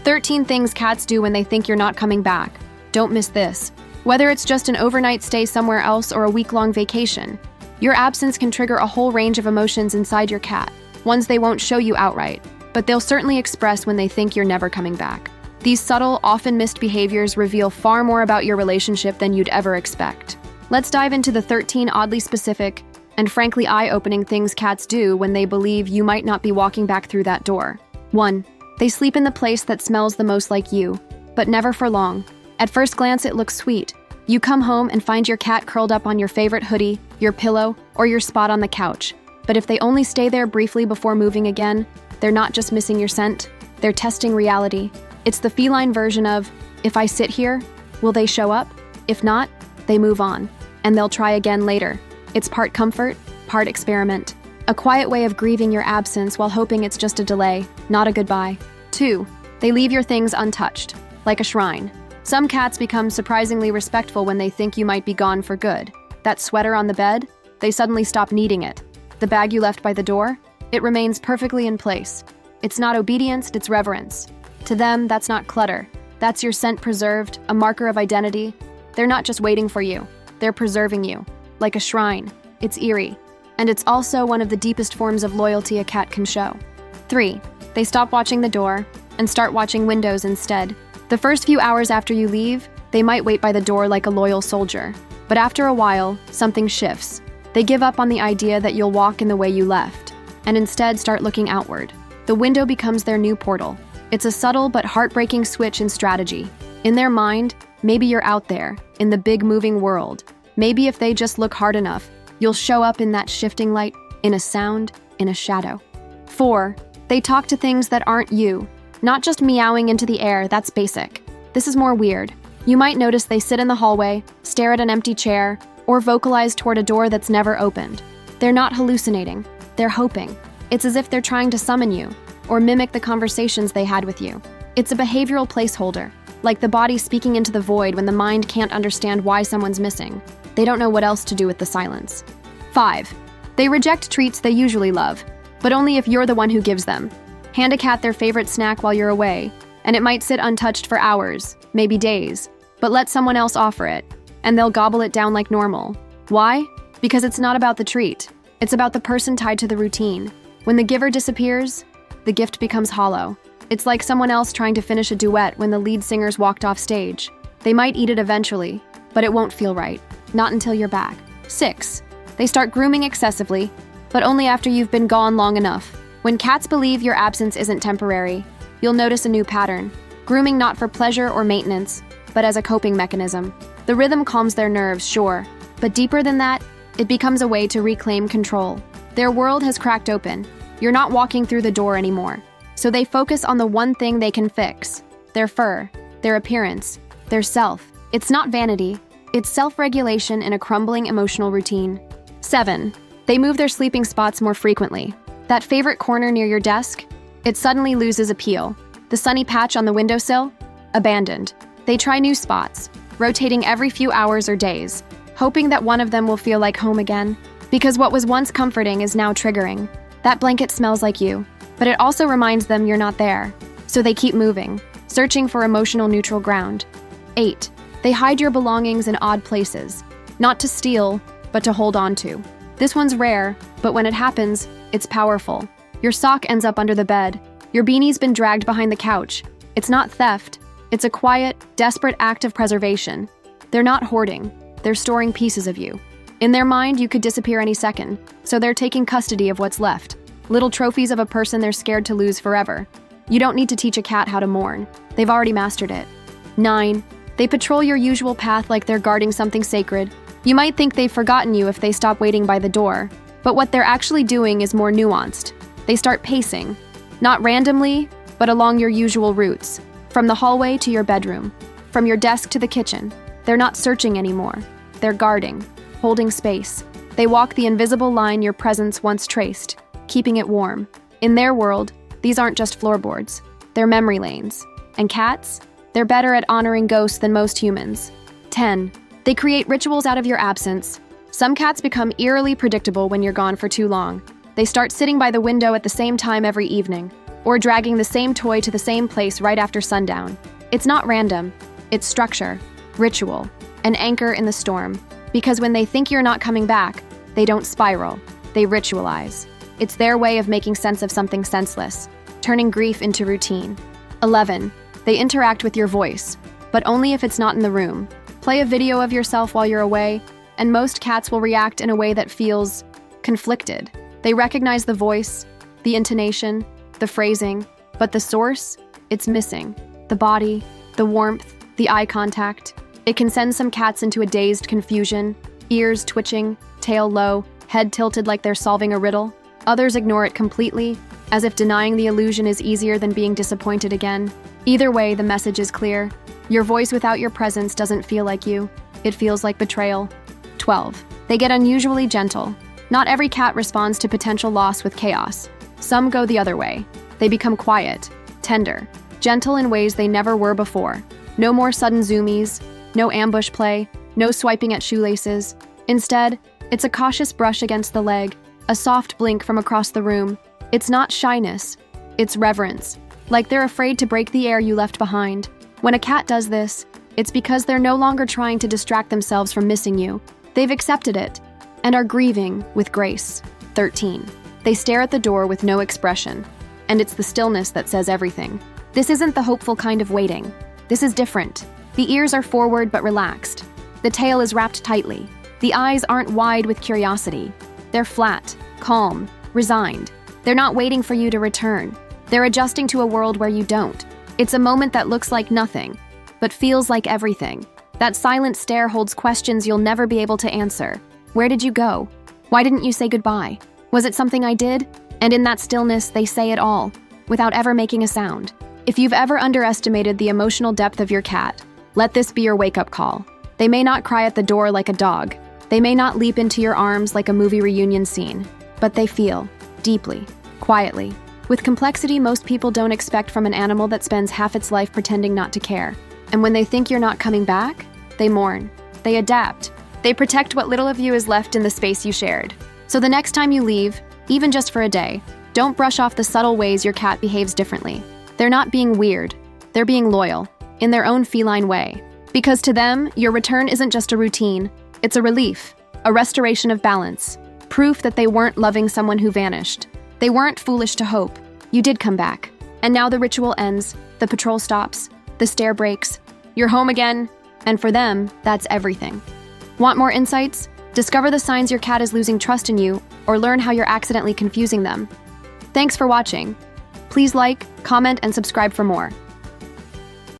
13 things cats do when they think you're not coming back. Don't miss this. Whether it's just an overnight stay somewhere else or a week-long vacation, your absence can trigger a whole range of emotions inside your cat, ones they won't show you outright, but they'll certainly express when they think you're never coming back. These subtle, often missed behaviors reveal far more about your relationship than you'd ever expect. Let's dive into the 13 oddly specific and frankly eye-opening things cats do when they believe you might not be walking back through that door. 1. They sleep in the place that smells the most like you, but never for long. At first glance, it looks sweet. You come home and find your cat curled up on your favorite hoodie, your pillow, or your spot on the couch. But if they only stay there briefly before moving again, they're not just missing your scent, they're testing reality. It's the feline version of, if I sit here, will they show up? If not, they move on, and they'll try again later. It's part comfort, part experiment. A quiet way of grieving your absence while hoping it's just a delay, not a goodbye. 2. They leave your things untouched, like a shrine. Some cats become surprisingly respectful when they think you might be gone for good. That sweater on the bed? They suddenly stop needing it. The bag you left by the door? It remains perfectly in place. It's not obedience, it's reverence. To them, that's not clutter. That's your scent preserved, a marker of identity. They're not just waiting for you. They're preserving you. Like a shrine. It's eerie. And it's also one of the deepest forms of loyalty a cat can show. 3. They stop watching the door and start watching windows instead. The first few hours after you leave, they might wait by the door like a loyal soldier. But after a while, something shifts. They give up on the idea that you'll walk in the way you left, and instead start looking outward. The window becomes their new portal. It's a subtle but heartbreaking switch in strategy. In their mind, maybe you're out there, in the big moving world. Maybe if they just look hard enough, you'll show up in that shifting light, in a sound, in a shadow. 4. They talk to things that aren't you. Not just meowing into the air, that's basic. This is more weird. You might notice they sit in the hallway, stare at an empty chair, or vocalize toward a door that's never opened. They're not hallucinating. They're hoping. It's as if they're trying to summon you, or mimic the conversations they had with you. It's a behavioral placeholder, like the body speaking into the void when the mind can't understand why someone's missing. They don't know what else to do with the silence. 5. They reject treats they usually love, but only if you're the one who gives them. Hand a cat their favorite snack while you're away, and it might sit untouched for hours, maybe days, but let someone else offer it, and they'll gobble it down like normal. Why? Because it's not about the treat. It's about the person tied to the routine. When the giver disappears, the gift becomes hollow. It's like someone else trying to finish a duet when the lead singer's walked off stage. They might eat it eventually, but it won't feel right. Not until you're back. 6. They start grooming excessively, but only after you've been gone long enough. When cats believe your absence isn't temporary, you'll notice a new pattern. Grooming not for pleasure or maintenance, but as a coping mechanism. The rhythm calms their nerves, sure, but deeper than that, it becomes a way to reclaim control. Their world has cracked open. You're not walking through the door anymore. So they focus on the one thing they can fix: their fur, their appearance, their self. It's not vanity. It's self-regulation in a crumbling emotional routine. 7. They move their sleeping spots more frequently. That favorite corner near your desk? It suddenly loses appeal. The sunny patch on the windowsill? Abandoned. They try new spots, rotating every few hours or days, hoping that one of them will feel like home again. Because what was once comforting is now triggering. That blanket smells like you, but it also reminds them you're not there. So they keep moving, searching for emotional neutral ground. 8. They hide your belongings in odd places. Not to steal, but to hold on to. This one's rare, but when it happens, it's powerful. Your sock ends up under the bed. Your beanie's been dragged behind the couch. It's not theft. It's a quiet, desperate act of preservation. They're not hoarding. They're storing pieces of you. In their mind, you could disappear any second, so they're taking custody of what's left. Little trophies of a person they're scared to lose forever. You don't need to teach a cat how to mourn. They've already mastered it. 9. They patrol your usual path like they're guarding something sacred. You might think they've forgotten you if they stop waiting by the door, but what they're actually doing is more nuanced. They start pacing, not randomly, but along your usual routes, from the hallway to your bedroom, from your desk to the kitchen. They're not searching anymore. They're guarding, holding space. They walk the invisible line your presence once traced, keeping it warm. In their world, these aren't just floorboards. They're memory lanes. And cats? They're better at honoring ghosts than most humans. 10. They create rituals out of your absence. Some cats become eerily predictable when you're gone for too long. They start sitting by the window at the same time every evening, or dragging the same toy to the same place right after sundown. It's not random. It's structure, ritual, an anchor in the storm. Because when they think you're not coming back, they don't spiral, they ritualize. It's their way of making sense of something senseless, turning grief into routine. 11. They interact with your voice, but only if it's not in the room. Play a video of yourself while you're away, and most cats will react in a way that feels conflicted. They recognize the voice, the intonation, the phrasing, but the source, it's missing. The body, the warmth, the eye contact. It can send some cats into a dazed confusion, ears twitching, tail low, head tilted like they're solving a riddle. Others ignore it completely, as if denying the illusion is easier than being disappointed again. Either way, the message is clear. Your voice without your presence doesn't feel like you. It feels like betrayal. 12. They get unusually gentle. Not every cat responds to potential loss with chaos. Some go the other way. They become quiet, tender, gentle in ways they never were before. No more sudden zoomies, no ambush play, no swiping at shoelaces. Instead, it's a cautious brush against the leg, a soft blink from across the room. It's not shyness, it's reverence, like they're afraid to break the air you left behind. When a cat does this, it's because they're no longer trying to distract themselves from missing you. They've accepted it and are grieving with grace. 13. They stare at the door with no expression, and it's the stillness that says everything. This isn't the hopeful kind of waiting. This is different. The ears are forward but relaxed. The tail is wrapped tightly. The eyes aren't wide with curiosity. They're flat, calm, resigned. They're not waiting for you to return. They're adjusting to a world where you don't. It's a moment that looks like nothing, but feels like everything. That silent stare holds questions you'll never be able to answer. Where did you go? Why didn't you say goodbye? Was it something I did? And in that stillness, they say it all, without ever making a sound. If you've ever underestimated the emotional depth of your cat, let this be your wake-up call. They may not cry at the door like a dog. They may not leap into your arms like a movie reunion scene, but they feel, deeply, quietly, with complexity most people don't expect from an animal that spends half its life pretending not to care. And when they think you're not coming back, they mourn. They adapt. They protect what little of you is left in the space you shared. So the next time you leave, even just for a day, don't brush off the subtle ways your cat behaves differently. They're not being weird. They're being loyal, in their own feline way. Because to them, your return isn't just a routine. It's a relief, a restoration of balance, proof that they weren't loving someone who vanished. They weren't foolish to hope. You did come back. And now the ritual ends, the patrol stops, the stare breaks, you're home again, and for them, that's everything. Want more insights? Discover the signs your cat is losing trust in you, or learn how you're accidentally confusing them. Thanks for watching. Please like, comment, and subscribe for more.